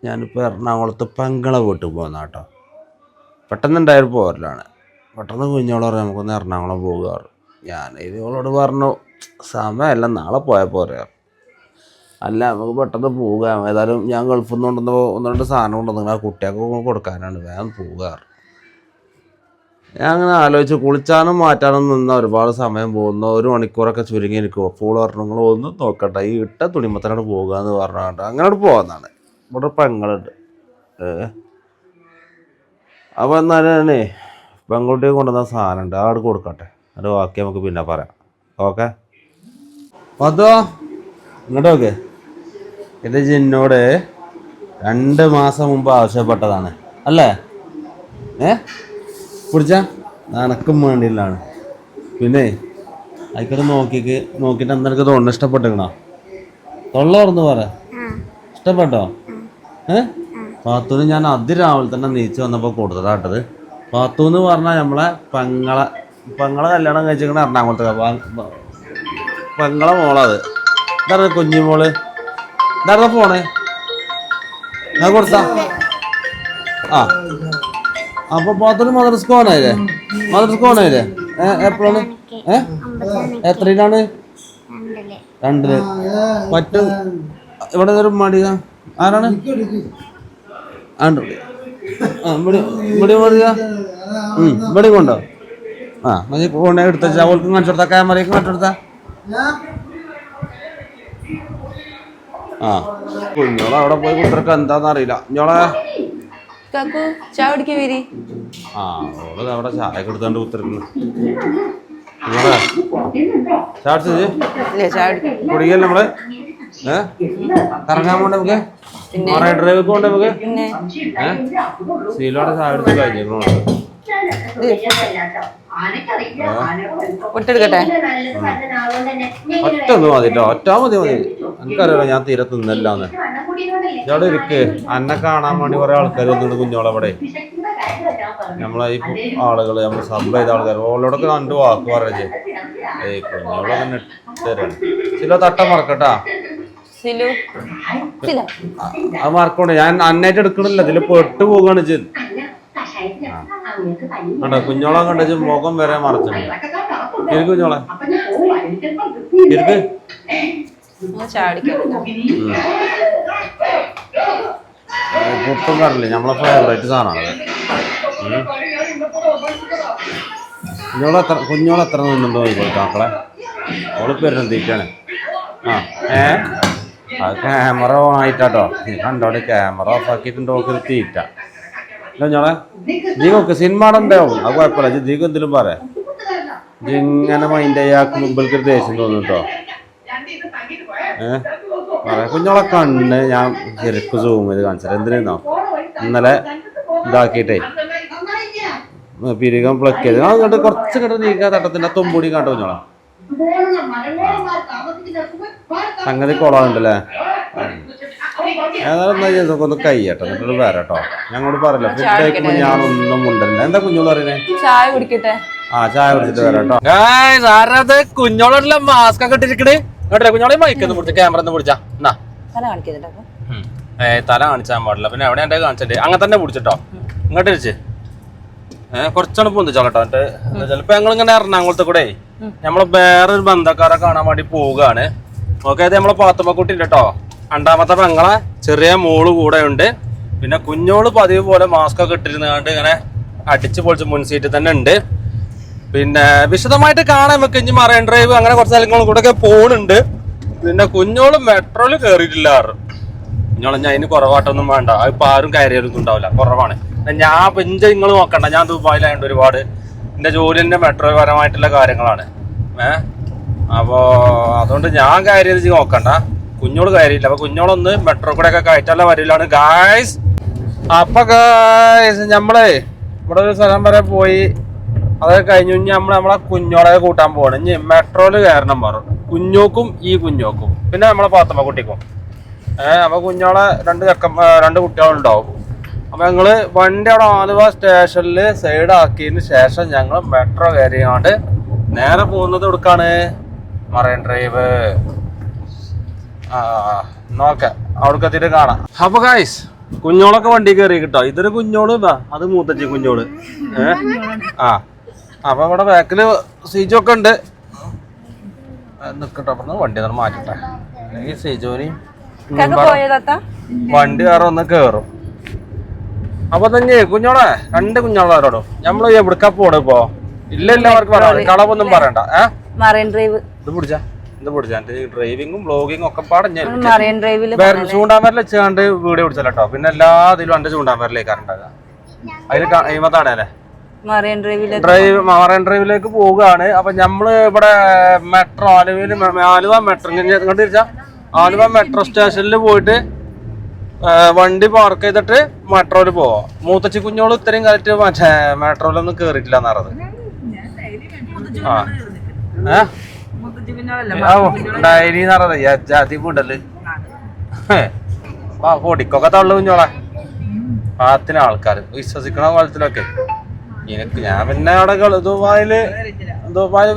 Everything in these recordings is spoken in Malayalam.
ഞാനിപ്പോൾ എറണാകുളത്ത് പെങ്ങളെ വീട്ടിൽ പോകുന്ന കേട്ടോ. പെട്ടെന്നുണ്ടായൊരു പോരലാണ്. പെട്ടെന്ന് കുഞ്ഞോള് പറഞ്ഞു നമുക്കൊന്ന് എറണാകുളം പോകുക. ഞാൻ ഇവളോട് പറഞ്ഞു സമയമല്ല, നാളെ പോയാൽ പോരാ. അല്ല നമുക്ക് പെട്ടെന്ന് പോകാം, ഏതായാലും ഞാൻ ഗൾഫിൽ നിന്ന് കൊണ്ടുവന്നപ്പോൾ 1-2 സാധനം കൊണ്ടുവന്നു, ആ കുട്ടികൾക്ക് കൊടുക്കാനാണ്, വേഗം പോകാറ്. ഞാൻ അങ്ങനെ ആലോചിച്ച് കുളിച്ചാനും മാറ്റാനും നിന്ന ഒരുപാട് സമയം പോകുന്നു, 1 മണിക്കൂറൊക്കെ ചുരുങ്ങി എനിക്ക്. അപ്പോൾ പറഞ്ഞു നിങ്ങൾ ഒന്ന് നോക്കട്ടെ, ഈ ഇട്ട തുണിമത്തനോട് പോകുക എന്ന് പറഞ്ഞാണ്ട് അങ്ങോട്ട് പോകാമെന്നാണ്. ഇവിടെ പെങ്ങളുണ്ട്. അപ്പോൾ എന്നാലേ പെൺകുട്ടിക്ക് കൊണ്ടുവന്ന സാധനം ഉണ്ട്, അവിടെ കൊടുക്കട്ടെ, അത് ബാക്കി നമുക്ക് പിന്നെ പറയാം. ഓക്കെ അതോ ഇങ്ങോട്ട് ഓക്കെ. ഇത് ജിന്നോട് 2 മാസം മുമ്പ് ആവശ്യപ്പെട്ടതാണ് അല്ലേ? പിടിച്ച നനക്കും വേണ്ടിയില്ലാണ്. പിന്നെ അതിക്കടെ നോക്കിയിട്ട് എന്തെനിക്ക് തോന്നുന്നു, ഇഷ്ടപ്പെട്ടിക്കണോ? തൊള്ള തുറന്ന് പറ, ഇഷ്ടപ്പെട്ടോ? പാത്തൂന്ന് ഞാൻ അതിരാവിലെ തന്നെ നീച്ച് വന്നപ്പോൾ കൊടുത്തതാട്ടത്. പാത്തൂന്ന് പറഞ്ഞാൽ നമ്മളെ പെങ്ങളെ കല്യാണം കഴിച്ചിരിക്കണ എറണാകുളത്ത്, പെങ്ങളെ മോളത്. ഇതായിരുന്നു കുഞ്ഞുമോള്, ഇതായിരുന്ന ഫോണ് ഞാൻ കൊടുത്താ. ആ അപ്പൊ പാത്തൂന് മദ്രസ്ക്ക് പോണായില്ലേ? എപ്പോഴാണ്? എത്രയിലാണ്? 2-ല്. മറ്റും ഇവിടെ ഒരു മടിയ ആരാണ്? ഇവിടെ ഇവിടെ കൊണ്ടോ? ആ ഫോണെ എടുത്ത അവൾക്ക് കാണിച്ചു കൊടുത്താ, ക്യാമറയ്ക്ക് കാണിച്ചു കൊടുത്താ. ആ കുഞ്ഞോളെ അവിടെ പോയി കുട്ടികൾക്ക് എന്താന്ന് അറിയില്ല. കുഞ്ഞോളെ ആ ഓള് അവിടെ ചായ കൊടുത്തോണ്ട് കുത്തിരിക്കുന്നു. കുടിക്കല്ലേ നമ്മള്? കറങ്ങാൻ പോണ്ട നമുക്ക്, ഡ്രൈവ് പോണ്ട നമുക്ക്. സീലോടെ ചായ എടുത്ത് കഴിഞ്ഞിരുന്നു. ഒറ്റ ഒന്ന് മതിട്ടോ, ഒറ്റ മതി. എനിക്കറിയാലോ ഞാൻ തീരെ തിന്നല്ലാന്ന്. ഇതവിടെ ഇരിക്ക്, എന്നെ കാണാൻ വേണ്ടി കുറെ ആൾക്കാർ വന്നിട്ട് കുഞ്ഞോളവിടെ. നമ്മളെ ഈ ആളുകള് നമ്മൾ സബ് ചെയ്ത ആൾക്കാർ ഓളോടൊക്കെ 2 വാക്ക് പറഞ്ഞു. കുഞ്ഞോളെ തന്നെ ഇട്ടുതരാണ്. ചില തട്ട മറക്കട്ടാ, അത് മറക്കോണ്ട്. ഞാൻ അന്നായിട്ട് എടുക്കണില്ല, ഇതില് പെട്ടു പോകാണ് ചെയ്ത്. കണ്ടോ കുഞ്ഞോളെ കണ്ടു മുഖം വരെ മറച്ചിട്ടുണ്ട്. ഇരിക്ക് കുഞ്ഞോളെ, ഇരിക്ക്. പുട്ടും കറില്ലേ നമ്മളെ ഫേവറേറ്റ് സാധനമാണ്. കുഞ്ഞോളെ എത്ര നിന്നുണ്ടോ നോക്കിക്കോട്ടെ മക്കളെ. ഓള് പെരുന്നീറ്റാണ്. അത് ക്യാമറ ഓൺ ആയിട്ടാട്ടോ. കണ്ടോടെ ക്യാമറ ഓഫ് ആക്കിയിട്ടുണ്ടോ തീറ്റ കുഞ്ഞോളെ. ജീവക്ക് സിനിമ ഉണ്ടാവും, അത് കുഴപ്പമില്ല. ജീക്ക് എന്തെങ്കിലും പറയാം. ഇങ്ങനെ മൈൻഡ് അയാൾക്ക് മുമ്പിലേക്ക് ദേഷ്യം തോന്നും കേട്ടോ. പറയാം കുഞ്ഞോളെ കണ്ണ് ഞാൻ ശരിക്ക് സൂം ചെയ്ത് കാണിച്ചത് എന്തിനാ ഇന്നലെ ഇതാക്കിയിട്ടേ പിരികം പ്ലക്ക് ചെയ്ത് അങ്ങോട്ട് കുറച്ച് കണ്ട് നീക്കാ തട്ടത്തിന്റെ തുമ്പൂടി കാട്ടോ കുഞ്ഞോളെ. സംഗതി കൊളാണ്ടല്ലേ. ഏതായാലും ഒന്ന് കൈയ്യട്ടോ, എന്നിട്ട് വരാട്ടോ. ഞങ്ങളോട് പറയല്ലോ ഫുഡ് കഴിക്കുമ്പോ ഞാനൊന്നും ഉണ്ടല്ലോ. എന്താ കുഞ്ഞോള് പറയുന്നേ? ചായ കുടിക്കട്ടെ. ആ ചായ കുടിച്ചിട്ട് വരാട്ടോ. കുഞ്ഞോളല്ല മാസ്ക് ഒക്കെ ഇട്ടിരിക്കണേ. കുഞ്ഞോളെ മൈക്കൊന്ന് പിടിച്ച, ക്യാമറ ഒന്ന് പിടിച്ചാ. തല കാണിച്ചാൻ പാടില്ല. പിന്നെ എവിടെ എന്റെ കാണിച്ചിട്ട് അങ്ങനെ തന്നെ പിടിച്ചിട്ടോ. ഇങ്ങോട്ട് വെച്ച് കുറച്ചാണ് പൊന്തിച്ചോളട്ടോ. എന്നിട്ട് ചിലപ്പോ ഞങ്ങളിങ്ങനെ എറണാകുളത്ത് കൂടെ നമ്മള് വേറൊരു ബന്ധക്കാരെ കാണാൻ വേണ്ടി പോവുകയാണ്. ഓക്കെ, അത് നമ്മളെ പാത്തുമ്മക്കുട്ടി ഉണ്ട് കേട്ടോ. 2ാമത്തെ പെങ്ങളെ ചെറിയ മോള് കൂടെ ഉണ്ട്. പിന്നെ കുഞ്ഞോള് പതിവ് പോലെ മാസ്ക് ഒക്കെ ഇട്ടിരുന്നാണ്ട് ഇങ്ങനെ അടിച്ച് പൊളിച്ച് മുൻ സീറ്റിൽ തന്നെ ഉണ്ട്. പിന്നെ വിശദമായിട്ട് കാണാൻ വെക്ക്. ഇനി മറൈൻ ഡ്രൈവ് അങ്ങനെ കുറച്ച് സ്ഥലങ്ങളും കൂടെ ഒക്കെ പോകുന്നുണ്ട്. പിന്നെ കുഞ്ഞോള് മെട്രോയില് കയറിയിട്ടില്ല. കുഞ്ഞോളെ ഞാൻ അതിന് കുറവായിട്ടൊന്നും വേണ്ട, അതിപ്പോ ആരും കയറിയൊന്നും ഉണ്ടാവില്ല, കുറവാണ്. ഞാൻ പിഞ്ച നിങ്ങൾ നോക്കണ്ട, ഞാൻ ദുബായിലായതുകൊണ്ട് ഒരുപാട് എന്റെ ജോലിന്റെ മെട്രോ പരമായിട്ടുള്ള കാര്യങ്ങളാണ്. അപ്പോ അതുകൊണ്ട് ഞാൻ കയറിയത് നോക്കണ്ട. കുഞ്ഞോള് കയറിയില്ല. അപ്പൊ കുഞ്ഞോളൊന്ന് മെട്രോ കൂടെ ഒക്കെ കയറ്റാനുള്ള വരിയിലാണ് ഗായ്സ്. അപ്പൊ ഗായ്സ് നമ്മളെ ഇവിടെ ഒരു സ്ഥലം വരെ പോയി, അതൊക്കെ കഴിഞ്ഞു. ഇനി നമ്മളെ കുഞ്ഞോളെ കൂട്ടാൻ പോവാണ്. ഇനി മെട്രോയില് കയറണം പറഞ്ഞു കുഞ്ഞോക്കും ഈ കുഞ്ഞോക്കും പിന്നെ നമ്മളെ പാത്തമ്മ കുട്ടിക്കും. അപ്പൊ കുഞ്ഞോളെ 2 കുട്ടികളുണ്ടാവും. അപ്പൊ ഞങ്ങള് വണ്ടി അവിടെ ആലുവ സ്റ്റേഷനിൽ സൈഡ് ആക്കിയതിന് ശേഷം ഞങ്ങൾ മെട്രോ കയറിയാണ്ട് നേരെ പോകുന്നത് എടുക്കാണ് മറൈൻ ഡ്രൈവ്. നോക്കാം, അവിടേക്ക് എത്തിയിട്ട് കാണാം. അപ്പൊ ഗൈസ് കുഞ്ഞോളൊക്കെ വണ്ടി കയറി കിട്ടോ. ഇതൊരു കുഞ്ഞോള് ഇതാ, അത് മൂത്തച്ചി കുഞ്ഞോള്. ആ അപ്പൊ ഇവിടെ ബാക്കില് സീജൊക്കെ ഉണ്ട്. നിക്കട്ടോ, അപ്പൊ വണ്ടി ഒന്ന് മാറ്റട്ടെ. അല്ലെങ്കിൽ സീജോനി വണ്ടി വേറെ ഒന്ന് കേറും. അപ്പൊ തന്നെ കുഞ്ഞോളെ, 2 കുഞ്ഞോളോടോ നമ്മള് എവിടക്കാ പോണ് ഇപ്പോ? ഇല്ല അവർക്ക് പറയാം, കളവൊന്നും പറയണ്ട. ഇത് പിടിച്ചാ ഡ്രൈവിങ്ങും ബ്ലോഗിങ്ങും ഒക്കെ പാടഞ്ഞ ചൂണ്ടാമരൽ വെച്ചാണ്ട് വീഡിയോ പിടിച്ചല്ലോ. പിന്നെ എല്ലാ ഇതിലും എന്റെ ചൂണ്ടാമരലേക്കാരുണ്ടാകുക. അതിൽ അയിമത്താണല്ലേ മറൈൻ ഡ്രൈവിലേക്ക് പോവുകയാണ്. അപ്പൊ നമ്മള് ഇവിടെ മെട്രോ ആലുവ മെട്രോ ഇങ്ങോട്ട് തിരിച്ചാ ആലുവ മെട്രോ സ്റ്റേഷനിൽ പോയിട്ട് വണ്ടി പാർക്ക് ചെയ്തിട്ട് മെട്രോയിൽ പോവാം. മൂത്തച്ചി കുഞ്ഞോള് ഇത്രയും കാലത്ത് മറ്റേ മെട്രോയിലൊന്നും കേറിയിട്ടില്ല എന്നറിയത്. ഡയറി എന്നറിയത് അതിപ്പുണ്ടല്ലേ പൊടിക്കൊക്കെ തള്ളു കുഞ്ഞോളെ. പാത്തിന് ആൾക്കാര് വിശ്വസിക്കണ കോലത്തിലൊക്കെ എനിക്ക്. ഞാൻ പിന്നെ അവിടെ ദുബായില്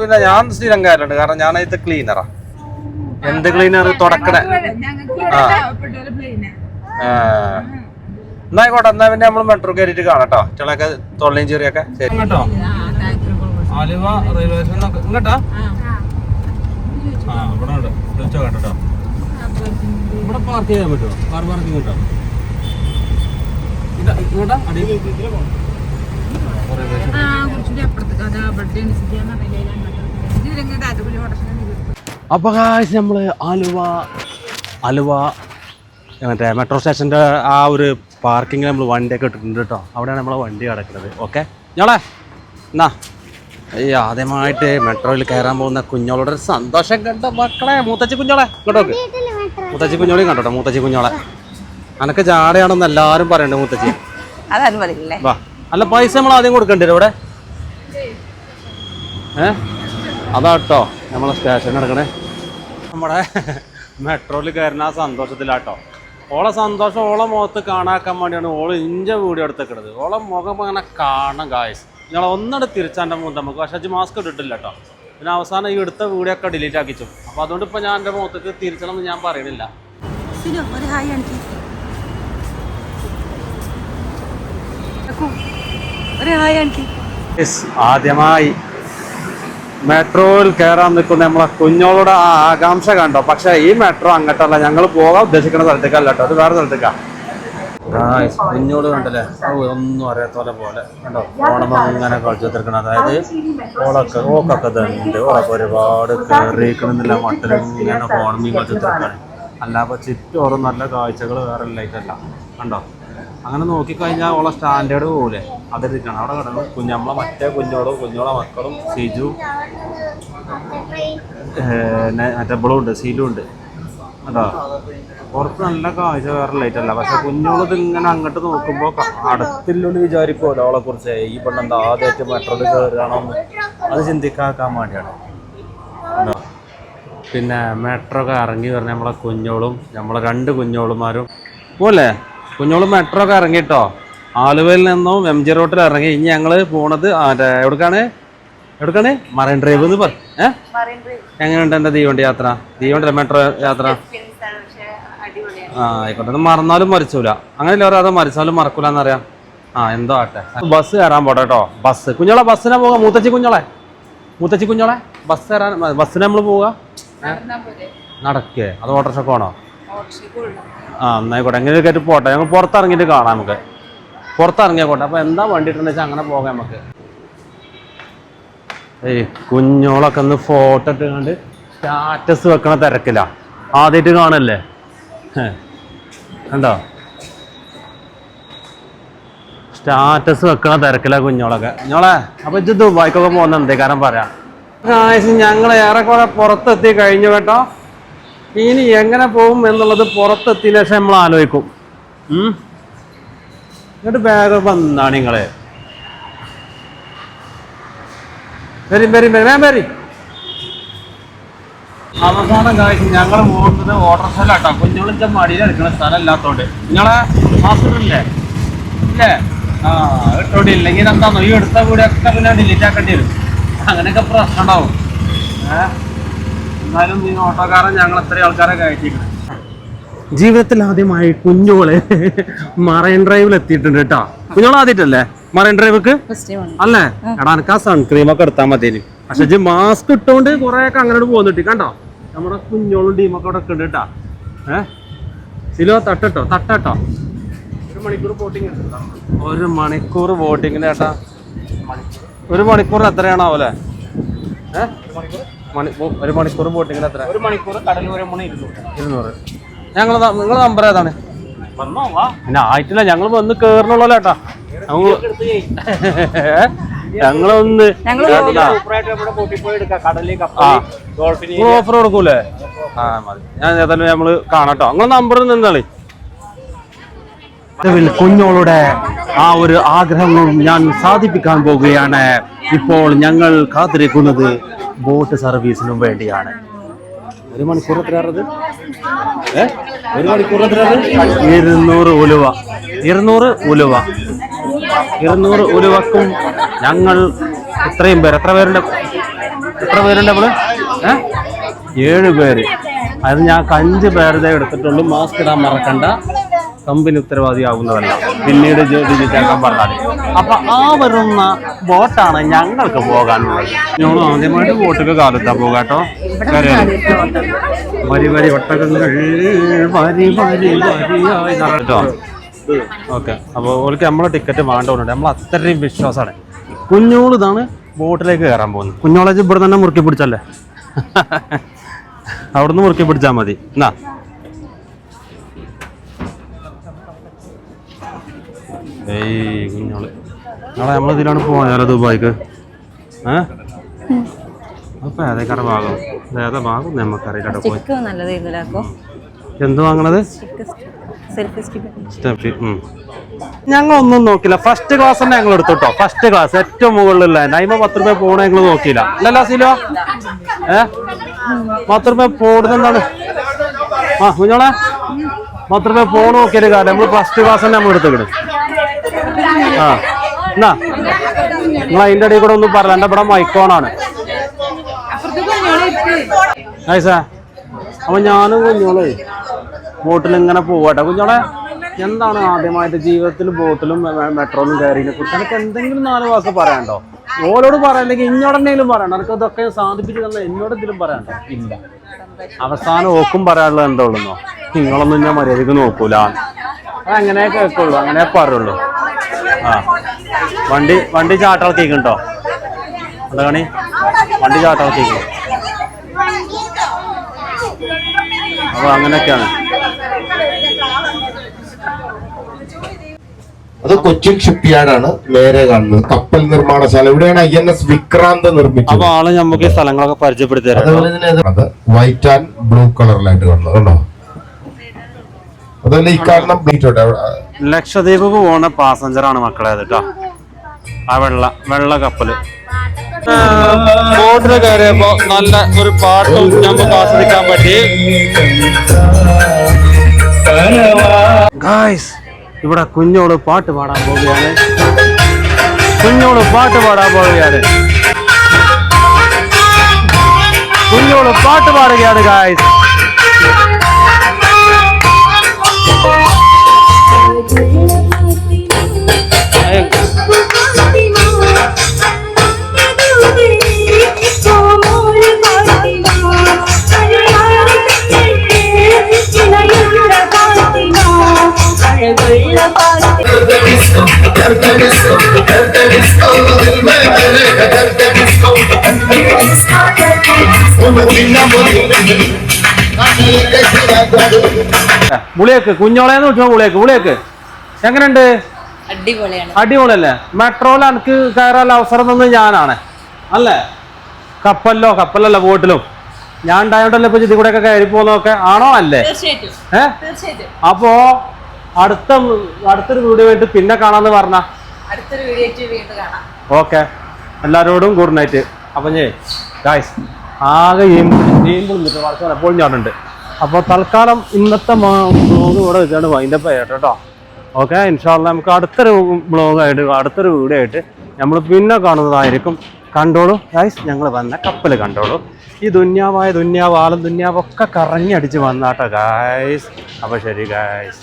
പിന്നെ ഞാൻ സ്ഥിരം കാര്യമുണ്ട്. കാരണം ഞാൻ അതിന്റെ ക്ലീനറാ. എന്ത് ക്ലീനർ? തുടക്കണ. എന്നായിക്കോട്ടെ, എന്നാ പിന്നെ നമ്മള് മെട്രോ കയറിയിട്ട് കാണാട്ടോ. ചിലൊക്കെ തൊള്ളയും ചെറിയൊക്കെ. ശരി കേട്ടോ. ആലുവ റെയിൽവേ സ്റ്റേഷൻ ഇങ്ങോട്ടാ. ഇവിടെ ഉണ്ട് കേട്ടോ. ഇവിടെ പാർക്ക് ചെയ്യാൻ പറ്റുമോ? കാർ പാർക്കിംഗ് കിട്ടോ? ഇങ്ങോട്ടാ അപ്പൊ നമ്മള് ആലുവ മറ്റേ മെട്രോ സ്റ്റേഷന്റെ ആ ഒരു പാർക്കിങ്ങിൽ നമ്മൾ വണ്ടിയൊക്കെ ഇട്ടിട്ടുണ്ട് കേട്ടോ. അവിടെയാണ് നമ്മളെ വണ്ടി കിടക്കുന്നത്. ഓക്കെ ഞങ്ങളെ എന്നാ ആദ്യമായിട്ട് മെട്രോയിൽ കയറാൻ പോകുന്ന കുഞ്ഞോളോട് ഒരു സന്തോഷം കണ്ട മക്കളെ. മൂത്തച്ചി കുഞ്ഞോളെ ഇങ്ങോട്ടോക്ക്. മൂത്തച്ചി കുഞ്ഞോളെയും കണ്ടോട്ടോ. മൂത്തച്ചി കുഞ്ഞോളെ അനക്ക് ജാടയാണെന്ന് എല്ലാരും പറയണ്ടേ മൂത്തച്ചി? വാ. അല്ല പൈസ നമ്മൾ ആദ്യം കൊടുക്കണ്ടേ ഇവിടെ? അതാട്ടോ നമ്മളെ സ്റ്റേഷൻ എടുക്കണേ. നമ്മുടെ മെട്രോയിൽ കയറുന്ന ആ സന്തോഷത്തിലാട്ടോ. ഓളെ സന്തോഷം ഓളെ മുഖത്ത് കാണാക്കാൻ വേണ്ടിയാണ് ഓള് ഇഞ്ച വീഡിയോ എടുത്തേക്കണത്. ഓളെ മുഖം അങ്ങനെ കാണണം ഗായ്സ്. ഞങ്ങൾ ഒന്നട തിരിച്ചാൻ്റെ മുഖത്ത് നമുക്ക്. പക്ഷേ മാസ്ക് ഇട്ടിട്ടില്ല കേട്ടോ. പിന്നെ അവസാനം ഈ എടുത്ത വീഡിയോ ഒക്കെ ഡിലീറ്റ് ആക്കിച്ചു. അപ്പോൾ അതുകൊണ്ട് ഇപ്പോൾ ഞാൻ എൻ്റെ മുഖത്തേക്ക് തിരിച്ചണം എന്ന് ഞാൻ പറയണില്ല. ആദ്യമായി മെട്രോയിൽ കയറാൻ നിൽക്കുന്ന നമ്മളെ കുഞ്ഞോളുടെ ആ ആകാംക്ഷ കണ്ടോ. പക്ഷെ ഈ മെട്രോ അങ്ങോട്ടല്ല, ഞങ്ങൾ പോകാൻ ഉദ്ദേശിക്കുന്ന സ്ഥലത്തേക്കല്ല കേട്ടോ. അത് വേറെ സ്ഥലത്തേക്കാ. കുഞ്ഞോട് കണ്ടല്ലേ, ഒന്നും അറിയാത്ത പോലെ കണ്ടോ. ഓണം അങ്ങനെ കളിച്ചു തീർക്കണം. അതായത് ഓക്കൊക്കെ തരുന്നുണ്ട്. ഓളൊക്കെ ഒരുപാട് കയറിയിരിക്കണമെന്നില്ല മട്ടിലും ഇങ്ങനെ ഫോണും കളിച്ചു തീർക്കാണ്. അല്ലാതെ ചുറ്റോറും നല്ല കാഴ്ചകൾ വേറെ ലൈറ്റല്ല കണ്ടോ. അങ്ങനെ നോക്കിക്കഴിഞ്ഞാൽ ഓളെ സ്റ്റാൻഡേർഡ് പോലെ അതിരിക്കണം. അവിടെ കിടന്നു നമ്മളെ മറ്റേ കുഞ്ഞോളെ മക്കളും സിജു മറ്റേ ബ്ലൂ ഉണ്ട്, സീലും ഉണ്ട് കേട്ടോ. പുറത്ത് നല്ല കാഴ്ച വേറെ ലൈറ്റല്ല. പക്ഷെ കുഞ്ഞോളത് ഇങ്ങനെ അങ്ങോട്ട് നോക്കുമ്പോൾ അടുത്തില്ലോണ്ട് വിചാരിക്കുമല്ലോ അവളെ കുറിച്ച്. ഈ പെണ്ണെന്താ ആദ്യമായിട്ട് മെട്രോയിൽ കയറുകയാണോന്ന് അത് ചിന്തിക്കാക്കാൻ വേണ്ടിയാണ് കേട്ടോ. പിന്നെ മെട്രോ ഒക്കെ ഇറങ്ങി പറഞ്ഞാൽ നമ്മളെ കുഞ്ഞോളും നമ്മളെ 2 കുഞ്ഞോളുമാരും പോലെ. കുഞ്ഞോളും മെട്രോ ഒക്കെ ഇറങ്ങിട്ടോ. ആലുവയിൽ നിന്നും MG റോട്ടിൽ ഇറങ്ങി. ഇനി ഞങ്ങൾ പോണത് എവിടേക്കാണ് മറൈൻ ഡ്രൈവ് എന്ന് പറയും. എങ്ങനെയുണ്ട് എൻ്റെ തീവണ്ടി യാത്ര? തീവണ്ടി മെട്രോ യാത്ര ആയിക്കോട്ടെ. മറന്നാലും മരിച്ചൂല. അങ്ങനെയല്ല പറയാതെ മരിച്ചാലും മറക്കൂല എന്നറിയാം. എന്തോ ആട്ടെ. ബസ് കയറാൻ പോട്ടെ കേട്ടോ. ബസ് കുഞ്ഞോളെ ബസ്സിനെ പോകാം. മൂത്തച്ചി കുഞ്ഞോളെ ബസ് കയറാൻ ബസ്സിനെ നമ്മൾ പോവുക. നടക്കേ അത് ഓട്ടോറിക്ഷ പോണോ? എന്നായിക്കോട്ടെ. എങ്ങനെ കയറ്റി പോട്ടെ. ഞങ്ങൾ പുറത്തിറങ്ങിയിട്ട് കാണാം. നമുക്ക് പുറത്തിറങ്ങിയാക്കോട്ടെ. അപ്പോൾ എന്താ വണ്ടി ഇട്ടെന്ന് വെച്ചാൽ അങ്ങനെ പോകാം നമുക്ക്. കുഞ്ഞോളൊക്കെ ഒന്ന് ഫോട്ടോ ഇട്ടുകൊണ്ട് സ്റ്റാറ്റസ് വെക്കണ തിരക്കില്ല. ആദ്യമായിട്ട് കാണല്ലേ കണ്ടോ. സ്റ്റാറ്റസ് വെക്കണ തിരക്കില്ല കുഞ്ഞോളൊക്കെ. കുഞ്ഞോളെ അപ്പോൾ ഇത് ദുബായ്ക്കൊക്കെ പോകുന്ന എന്തേക്കാരം പറയാം. ഞങ്ങൾ ഏറെക്കുറെ പുറത്തെത്തി കഴിഞ്ഞു കേട്ടോ. ഇനി എങ്ങനെ പോകും എന്നുള്ളത് പുറത്തെത്തിയതിനു ശേഷം നമ്മൾ ആലോചിക്കും. എന്നിട്ട് ബാഗ് വന്നാണ് നിങ്ങളെ വരി അവസാനം കാഴ്ച ഞങ്ങൾ പോകുന്നത് ഓട്ടോറിക്ഷയിലാട്ടോ. കുഞ്ഞോളിച്ച മടിയിൽ എടുക്കുന്ന സ്ഥലം ഇല്ലാത്തോണ്ട്. നിങ്ങളെ മാസ്റ്ററില്ലേ ഇല്ലേ? ഇട്ടോണ്ടി ഇല്ലെങ്കിൽ എന്താന്നോ ഈ എടുത്ത കൂടെയൊക്കെ പിന്നെ ഡിലീറ്റ് ആക്കേണ്ടി വരും. അങ്ങനെയൊക്കെ പ്രശ്നം ഉണ്ടാവും. എന്നാലും ഈ ഓട്ടോക്കാരൻ ഞങ്ങൾ എത്ര ആൾക്കാരെ കയറ്റിക്കണം. ജീവിതത്തിൽ ആദ്യമായി കുഞ്ഞോളെ മറൈൻ ഡ്രൈവിൽ എത്തിയിട്ടുണ്ട് കേട്ടോ. കുഞ്ഞോളെ ആദ്യമായിട്ടല്ലേ മറൈൻ ഡ്രൈവ്ക്ക് അല്ലേ? എടാ എനിക്ക് ആ സൺക്രീം ഒക്കെ എടുത്താൽ മതി. പക്ഷെ മാസ്ക് ഇട്ടുകൊണ്ട് കുറെ ഒക്കെ അങ്ങനെ പോകുന്നുണ്ട് കണ്ടോ. നമ്മുടെ കുഞ്ഞോളും ടീമൊക്കെ അവിടെ ഉണ്ട് കേട്ടാ. സിലോ തട്ടോ. 1 മണിക്കൂർ വോട്ടിംഗ്. 1 മണിക്കൂർ വോട്ടിങ്ങിന് ചേട്ടാ. 1 മണിക്കൂർ എത്രയാണാവല്ലേ? 1 മണിക്കൂർ വോട്ടിങ്ങിന് എത്ര? 1 മണിക്കൂർ കടലൂർ 200. നിങ്ങളെ നമ്പർ ഏതാണ്? പിന്നെ ആയിട്ടില്ല, ഞങ്ങൾ വന്ന് കേറണുള്ളൂ ചേട്ടാ. ഞങ്ങളൊന്ന് ഓഫർ കൊടുക്കൂലേ? മതി. ഞാൻ ഏതായാലും നമ്മള് കാണട്ടോ. നിങ്ങളെ നമ്പർ നിന്നാളി. കുഞ്ഞോളുടെ ആ ഒരു ആഗ്രഹങ്ങളും ഞാൻ സാധിപ്പിക്കാൻ പോവുകയാണ്. ഇപ്പോൾ ഞങ്ങൾ കാത്തിരിക്കുന്നത് ബോട്ട് സർവീസിനും വേണ്ടിയാണ്. 1 മണിക്കൂർ എത്രയാണത്? 1 മണിക്കൂർ എത്രയാണ്? 200 ഉലുവ. 200 ഉലുവ. 200 ഉലുവക്കും ഞങ്ങൾ ഇത്രയും പേര്. എത്ര പേരുണ്ട് നമ്മള്? 7 പേര്. അത് ഞാൻ 5 പേരുടെ എടുത്തിട്ടുള്ളൂ. മാസ്ക് ഇടാൻ മറക്കണ്ട, കമ്പനി ഉത്തരവാദിയാവുന്നതല്ല, പിന്നീട് ചോദിച്ചേക്കാൻ പറഞ്ഞാൽ. അപ്പൊ ആ വരുന്ന ബോട്ടാണ് ഞങ്ങൾക്ക് പോകാനുള്ളത്. ഞങ്ങൾ ആദ്യമായിട്ട് ബോട്ടൊക്കെ കാലത്താ പോകാട്ടോ. വരി ഒട്ടകങ്ങൾ കേട്ടോ. ഓക്കെ, അപ്പോൾ ഓൾക്ക് നമ്മളെ ടിക്കറ്റ് വേണ്ടതുണ്ട്. നമ്മൾ അത്രയും വിശ്വാസമാണ്. കുഞ്ഞോള് ഇതാണ് ബോട്ടിലേക്ക് കയറാൻ പോകുന്നത്. കുഞ്ഞോളെ ഇവിടെ തന്നെ മുറുക്കി പിടിച്ചല്ലേ? അവിടുന്ന് മുറുക്കി പിടിച്ചാൽ മതി. എന്നാ ഏയ് കുഞ്ഞോള്, നാളെ നമ്മളിതിലാണ് പോയാലോ ദുബായിക്ക്? അപ്പൊ ഏതേക്കാരുടെ ഭാഗം ഏതാ ഭാഗം നമുക്കറിയില്ല. എന്ത് വാങ്ങണത്? ഞങ്ങളൊന്നും നോക്കില്ല. ഫസ്റ്റ് ക്ലാസ് തന്നെ ഞങ്ങൾ എടുത്തോട്ടോ. ഫസ്റ്റ് ക്ലാസ് ഏറ്റവും മുകളിലുള്ള അയിമ 10 രൂപ പോണ ഞങ്ങൾ നോക്കിയില്ല. അല്ലല്ലോ സീലോ? 10 രൂപ പോടുന്നെന്താണ്? കുഞ്ഞോളെ 10 രൂപ പോണ നോക്കിയൊരു കാര്യം. നമ്മള് ഫസ്റ്റ് ക്ലാസ് തന്നെ നമ്മൾ എടുത്തിട്ട്. എന്നാ നിങ്ങൾ അതിന്റെ ഇടയിൽ കൂടെ ഒന്നും പറയണ്ട. എന്റെ ഇവിടെ മൈക്കോണാണ്. അപ്പൊ ഞാനും കുഞ്ഞോളെ ബോട്ടിൽ ഇങ്ങനെ പോവാട്ടെ. കുഞ്ഞോളെ, എന്താണ് ആദ്യമായിട്ട് ജീവിതത്തിൽ ബോട്ടിലും മെട്രോയിലും കയറിയതിനെ കുറിച്ച് എനിക്ക് എന്തെങ്കിലും 4 വാക്ക് പറയാണ്ടോ? ഓരോട് പറയാണ്ടെങ്കിൽ ഇന്നോടെന്തെങ്കിലും പറയണ്ട. എനിക്ക് ഇതൊക്കെ സാധിപ്പിച്ചു തന്നെ എന്നോട് എന്തെങ്കിലും പറയാണ്ടോ? ഇല്ല. അവസാനം ഓക്കും പറയാനുള്ളത് എന്താ ഉള്ളൂന്നോ? നിങ്ങളൊന്നും ഞാൻ മര്യാദക്ക് നോക്കൂല. അതങ്ങനെ കേൾക്കുള്ളൂ, അങ്ങനെ പറയുള്ളൂ. വണ്ടി ചാട്ടാൾക്കേക്കുണ്ടോ? എന്താ കണി? വണ്ടി ചാട്ടാൾക്കേക്ക്. അപ്പൊ അങ്ങനെയൊക്കെയാണ്. അത് കൊച്ചിൻ ഷിപ്പ്യാർഡാണ് നേരെ കാണുന്നത്. കപ്പൽ നിർമ്മാണശാല. ഇവിടെയാണ് INS വിക്രാന്ത് നിർമ്മിച്ചത്. അപ്പൊ ആള് നമുക്ക് ഈ സ്ഥലങ്ങളൊക്കെ പരിചയപ്പെടുത്തി തരാം. വൈറ്റ് ആൻഡ് ബ്ലൂ കളറിലായിട്ട് കാണുന്നത് കണ്ടോ? അതുപോലെ ഈ കാണുന്ന ലക്ഷദ്വീപ് പോണ പാസഞ്ചറാണ് മക്കളെ അത് കേട്ടോ. ആ വെള്ള കപ്പല്. ബോട്ടിൽ കയറിയപ്പോ നല്ല ഒരു പാട്ടും നമുക്ക് ആസ്വദിക്കാൻ പറ്റി. ഗായ്സ്, ഇവിടെ കുഞ്ഞോള് പാട്ട് പാടാൻ പോവുകയാണ്. കുഞ്ഞോള് പാട്ട് പാടുകയാണ് ഗായ്സ്. മുളിയേക്ക് കുഞ്ഞോളേന്ന് വിളിച്ചോ. മുളിയേക്ക് എങ്ങനെയുണ്ട്? അടിപൊളിയല്ലേ? മെട്രോയിൽ എനിക്ക് കയറാൻ അവസരം തന്നത് ഞാനാണ് അല്ലേ? കപ്പലല്ല ബോട്ടിലും ഞാൻ ഉണ്ടായോണ്ടല്ലോ ഇപ്പൊ ഇതിൽ കൂടെ ഒക്കെ കയറി പോകുന്നതൊക്കെ ആണോ? അല്ലേ? അപ്പോ അടുത്തൊരു വീഡിയോ ആയിട്ട് പിന്നെ കാണാന്ന് പറഞ്ഞ. ഓക്കെ, എല്ലാരോടും ഗുഡ് നൈറ്റ്. അപ്പൊ ഗായ്സ് ആകെ എപ്പോഴും ഞാനുണ്ട്. അപ്പൊ തൽക്കാലം ഇന്നത്തെ ബ്ലോഗ് ഇവിടെ വെച്ചാണ് വൈൻഡപ്പ് ആയിട്ട് കേട്ടോ. ഓക്കെ, ഇൻഷാല്ലാ നമുക്ക് അടുത്തൊരു ബ്ലോഗായിട്ട് അടുത്തൊരു വീഡിയോ ആയിട്ട് നമ്മൾ പിന്നെ കാണുന്നതായിരിക്കും. കണ്ടോളൂ ഗായ്സ്, ഞങ്ങൾ വന്ന കപ്പൽ കണ്ടോളൂ. ഈ ദുന്യാവായ ദുന്യാവ് ആളും ദുന്യാവൊക്കെ കറങ്ങി അടിച്ച് വന്നാട്ടോ ഗായ്സ്. അപ്പോൾ ശരി ഗായ്സ്.